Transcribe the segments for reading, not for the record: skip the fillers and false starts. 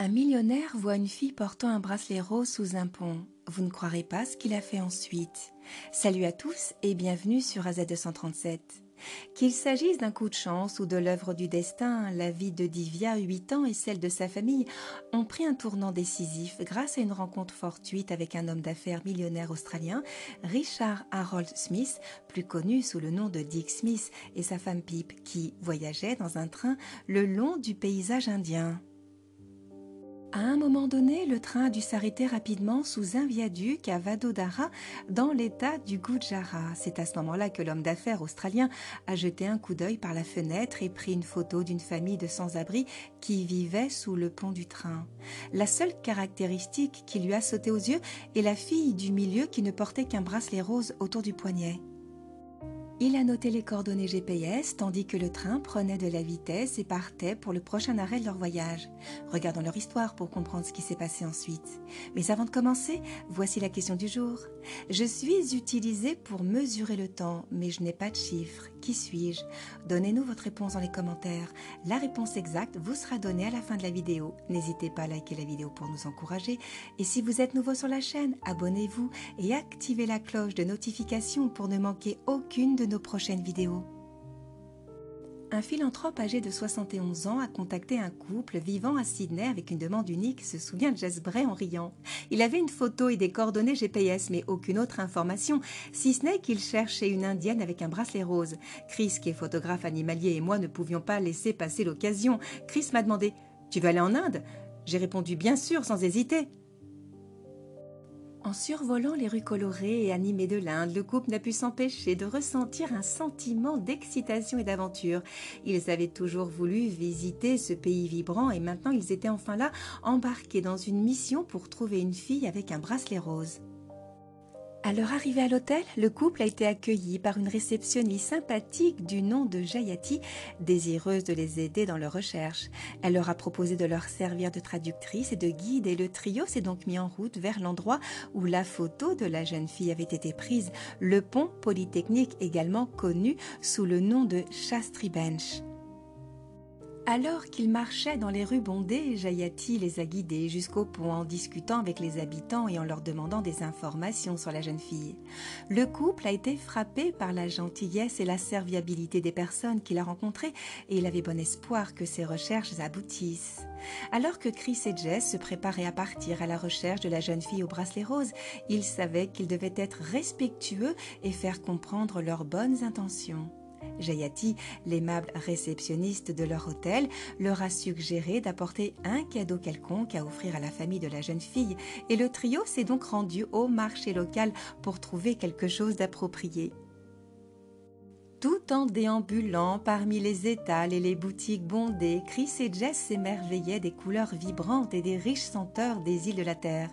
Un millionnaire voit une fille portant un bracelet rose sous un pont. Vous ne croirez pas ce qu'il a fait ensuite. Salut à tous et bienvenue sur AZ237. Qu'il s'agisse d'un coup de chance ou de l'œuvre du destin, la vie de Divya, 8 ans, et celle de sa famille ont pris un tournant décisif grâce à une rencontre fortuite avec un homme d'affaires millionnaire australien, Richard Harold Smith, plus connu sous le nom de Dick Smith, et sa femme Pip, qui voyageaient dans un train le long du paysage indien. À un moment donné, le train a dû s'arrêter rapidement sous un viaduc à Vadodara, dans l'état du Gujarat. C'est à ce moment-là que l'homme d'affaires australien a jeté un coup d'œil par la fenêtre et pris une photo d'une famille de sans-abri qui vivait sous le pont du train. La seule caractéristique qui lui a sauté aux yeux est la fille du milieu qui ne portait qu'un bracelet rose autour du poignet. Il a noté les coordonnées GPS tandis que le train prenait de la vitesse et partait pour le prochain arrêt de leur voyage. Regardons leur histoire pour comprendre ce qui s'est passé ensuite. Mais avant de commencer, voici la question du jour. Je suis utilisé pour mesurer le temps, mais je n'ai pas de chiffres. Qui suis-je? Donnez-nous votre réponse dans les commentaires. La réponse exacte vous sera donnée à la fin de la vidéo. N'hésitez pas à liker la vidéo pour nous encourager. Et si vous êtes nouveau sur la chaîne, abonnez-vous et activez la cloche de notification pour ne manquer aucune de nos prochaines vidéos. Un philanthrope âgé de 71 ans a contacté un couple vivant à Sydney avec une demande unique, se souvient Jess Bray en riant. Il avait une photo et des coordonnées GPS, mais aucune autre information, si ce n'est qu'il cherchait une indienne avec un bracelet rose. Chris, qui est photographe animalier, et moi ne pouvions pas laisser passer l'occasion. Chris m'a demandé « Tu veux aller en Inde ?» J'ai répondu « Bien sûr, sans hésiter !» En survolant les rues colorées et animées de l'Inde, le couple n'a pu s'empêcher de ressentir un sentiment d'excitation et d'aventure. Ils avaient toujours voulu visiter ce pays vibrant et maintenant ils étaient enfin là, embarqués dans une mission pour trouver une fille avec un bracelet rose. À leur arrivée à l'hôtel, le couple a été accueilli par une réceptionniste sympathique du nom de Jayati, désireuse de les aider dans leurs recherches. Elle leur a proposé de leur servir de traductrice et de guide et le trio s'est donc mis en route vers l'endroit où la photo de la jeune fille avait été prise, le pont Polytechnique également connu sous le nom de Shastri Bench. Alors qu'ils marchaient dans les rues bondées, Jayati les a guidés jusqu'au pont en discutant avec les habitants et en leur demandant des informations sur la jeune fille. Le couple a été frappé par la gentillesse et la serviabilité des personnes qu'il a rencontrées et il avait bon espoir que ses recherches aboutissent. Alors que Chris et Jess se préparaient à partir à la recherche de la jeune fille au bracelet rose, ils savaient qu'ils devaient être respectueux et faire comprendre leurs bonnes intentions. Jayati, l'aimable réceptionniste de leur hôtel, leur a suggéré d'apporter un cadeau quelconque à offrir à la famille de la jeune fille et le trio s'est donc rendu au marché local pour trouver quelque chose d'approprié. Tout en déambulant parmi les étals et les boutiques bondées, Chris et Jess s'émerveillaient des couleurs vibrantes et des riches senteurs des îles de la Terre.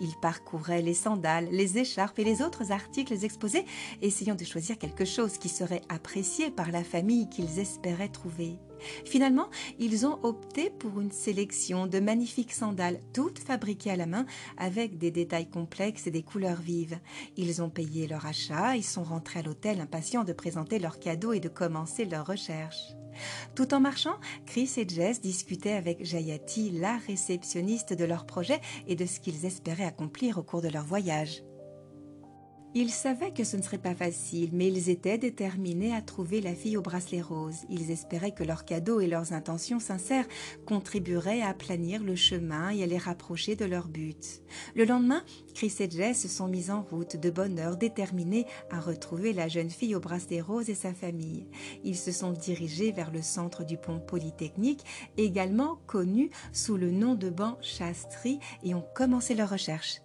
Ils parcouraient les sandales, les écharpes et les autres articles exposés, essayant de choisir quelque chose qui serait apprécié par la famille qu'ils espéraient trouver. Finalement, ils ont opté pour une sélection de magnifiques sandales, toutes fabriquées à la main, avec des détails complexes et des couleurs vives. Ils ont payé leur achat et sont rentrés à l'hôtel impatients de présenter leurs cadeaux et de commencer leurs recherches. Tout en marchant, Chris et Jess discutaient avec Jayati, la réceptionniste de leur projet et de ce qu'ils espéraient accomplir au cours de leur voyage. Ils savaient que ce ne serait pas facile, mais ils étaient déterminés à trouver la fille au bracelet rose. Ils espéraient que leurs cadeaux et leurs intentions sincères contribueraient à aplanir le chemin et à les rapprocher de leur but. Le lendemain, Chris et Jess se sont mis en route de bonne heure, déterminés à retrouver la jeune fille au bracelet rose et sa famille. Ils se sont dirigés vers le centre du pont Polytechnique, également connu sous le nom de banc Shastri, et ont commencé leurs recherches.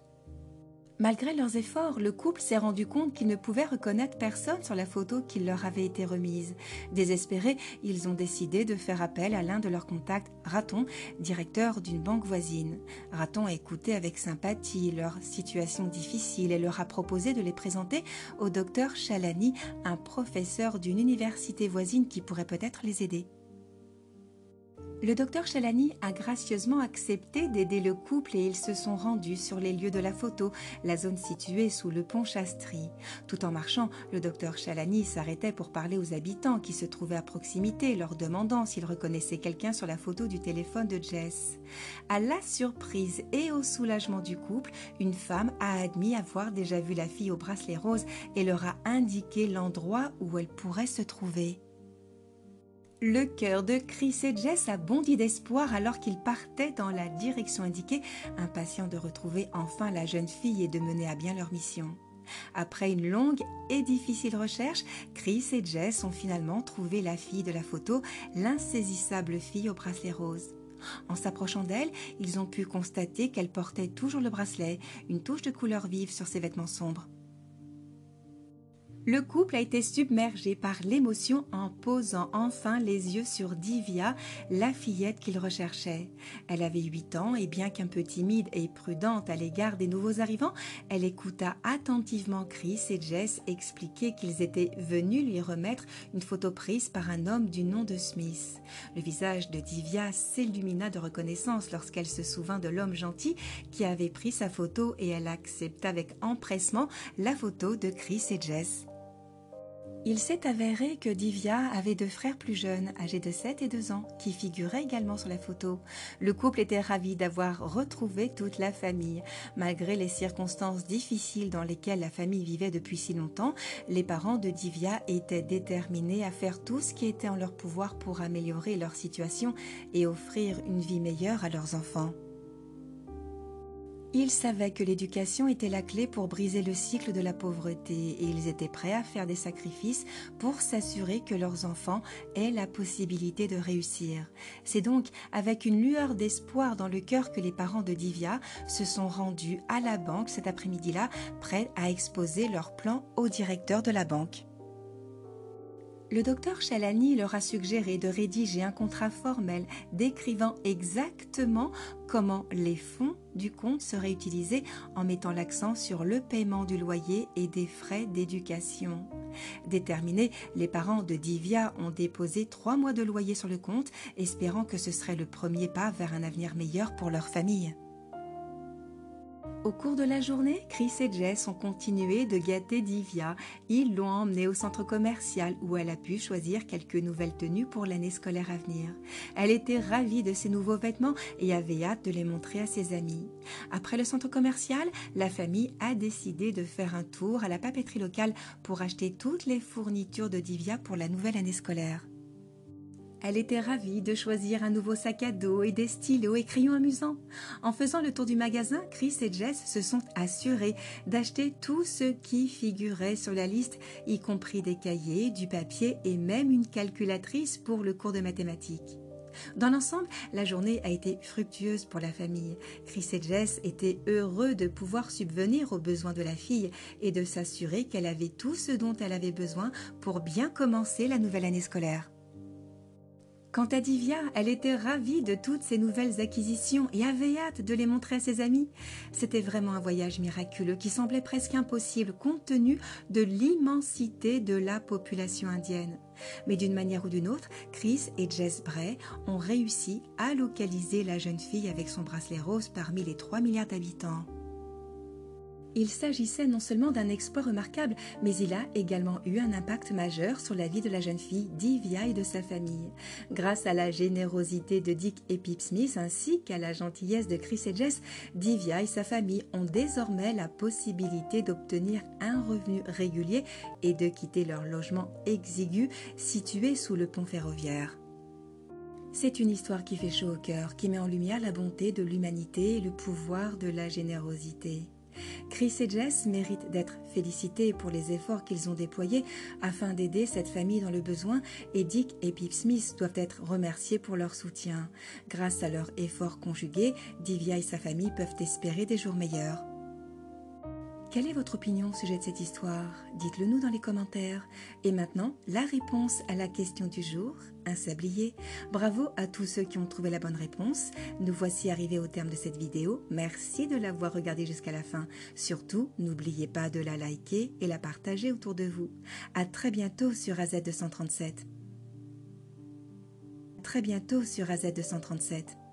Malgré leurs efforts, le couple s'est rendu compte qu'ils ne pouvaient reconnaître personne sur la photo qui leur avait été remise. Désespérés, ils ont décidé de faire appel à l'un de leurs contacts, Raton, directeur d'une banque voisine. Raton a écouté avec sympathie leur situation difficile et leur a proposé de les présenter au docteur Chalani, un professeur d'une université voisine qui pourrait peut-être les aider. Le docteur Chalani a gracieusement accepté d'aider le couple et ils se sont rendus sur les lieux de la photo, la zone située sous le pont Chastry. Tout en marchant, le docteur Chalani s'arrêtait pour parler aux habitants qui se trouvaient à proximité, leur demandant s'ils reconnaissaient quelqu'un sur la photo du téléphone de Jess. À la surprise et au soulagement du couple, une femme a admis avoir déjà vu la fille au bracelet rose et leur a indiqué l'endroit où elle pourrait se trouver. Le cœur de Chris et Jess a bondi d'espoir alors qu'ils partaient dans la direction indiquée, impatients de retrouver enfin la jeune fille et de mener à bien leur mission. Après une longue et difficile recherche, Chris et Jess ont finalement trouvé la fille de la photo, l'insaisissable fille au bracelet rose. En s'approchant d'elle, ils ont pu constater qu'elle portait toujours le bracelet, une touche de couleur vive sur ses vêtements sombres. Le couple a été submergé par l'émotion en posant enfin les yeux sur Divya, la fillette qu'ils recherchaient. Elle avait 8 ans et bien qu'un peu timide et prudente à l'égard des nouveaux arrivants, elle écouta attentivement Chris et Jess expliquer qu'ils étaient venus lui remettre une photo prise par un homme du nom de Smith. Le visage de Divya s'illumina de reconnaissance lorsqu'elle se souvint de l'homme gentil qui avait pris sa photo et elle accepta avec empressement la photo de Chris et Jess. Il s'est avéré que Divya avait 2 frères plus jeunes, âgés de 7 et 2 ans, qui figuraient également sur la photo. Le couple était ravi d'avoir retrouvé toute la famille. Malgré les circonstances difficiles dans lesquelles la famille vivait depuis si longtemps, les parents de Divya étaient déterminés à faire tout ce qui était en leur pouvoir pour améliorer leur situation et offrir une vie meilleure à leurs enfants. Ils savaient que l'éducation était la clé pour briser le cycle de la pauvreté et ils étaient prêts à faire des sacrifices pour s'assurer que leurs enfants aient la possibilité de réussir. C'est donc avec une lueur d'espoir dans le cœur que les parents de Divya se sont rendus à la banque cet après-midi-là, prêts à exposer leur plan au directeur de la banque. Le docteur Chalani leur a suggéré de rédiger un contrat formel décrivant exactement comment les fonds du compte seraient utilisés en mettant l'accent sur le paiement du loyer et des frais d'éducation. Déterminés, les parents de Divya ont déposé 3 mois de loyer sur le compte, espérant que ce serait le premier pas vers un avenir meilleur pour leur famille. Au cours de la journée, Chris et Jess ont continué de gâter Divya. Ils l'ont emmenée au centre commercial où elle a pu choisir quelques nouvelles tenues pour l'année scolaire à venir. Elle était ravie de ses nouveaux vêtements et avait hâte de les montrer à ses amis. Après le centre commercial, la famille a décidé de faire un tour à la papeterie locale pour acheter toutes les fournitures de Divya pour la nouvelle année scolaire. Elle était ravie de choisir un nouveau sac à dos et des stylos et crayons amusants. En faisant le tour du magasin, Chris et Jess se sont assurés d'acheter tout ce qui figurait sur la liste, y compris des cahiers, du papier et même une calculatrice pour le cours de mathématiques. Dans l'ensemble, la journée a été fructueuse pour la famille. Chris et Jess étaient heureux de pouvoir subvenir aux besoins de la fille et de s'assurer qu'elle avait tout ce dont elle avait besoin pour bien commencer la nouvelle année scolaire. Quant à Divya, elle était ravie de toutes ces nouvelles acquisitions et avait hâte de les montrer à ses amis. C'était vraiment un voyage miraculeux qui semblait presque impossible compte tenu de l'immensité de la population indienne. Mais d'une manière ou d'une autre, Chris et Jess Bray ont réussi à localiser la jeune fille avec son bracelet rose parmi les 3 milliards d'habitants. Il s'agissait non seulement d'un exploit remarquable, mais il a également eu un impact majeur sur la vie de la jeune fille Divya et de sa famille. Grâce à la générosité de Dick et Pip Smith ainsi qu'à la gentillesse de Chris et Jess, Divya et sa famille ont désormais la possibilité d'obtenir un revenu régulier et de quitter leur logement exigu situé sous le pont ferroviaire. C'est une histoire qui fait chaud au cœur, qui met en lumière la bonté de l'humanité et le pouvoir de la générosité. Chris et Jess méritent d'être félicités pour les efforts qu'ils ont déployés afin d'aider cette famille dans le besoin et Dick et Pip Smith doivent être remerciés pour leur soutien. Grâce à leurs efforts conjugués, Divya et sa famille peuvent espérer des jours meilleurs. Quelle est votre opinion au sujet de cette histoire? Dites-le nous dans les commentaires. Et maintenant, la réponse à la question du jour, un sablier. Bravo à tous ceux qui ont trouvé la bonne réponse. Nous voici arrivés au terme de cette vidéo. Merci de l'avoir regardée jusqu'à la fin. Surtout, n'oubliez pas de la liker et la partager autour de vous. À très bientôt sur AZ237. très bientôt sur AZ237.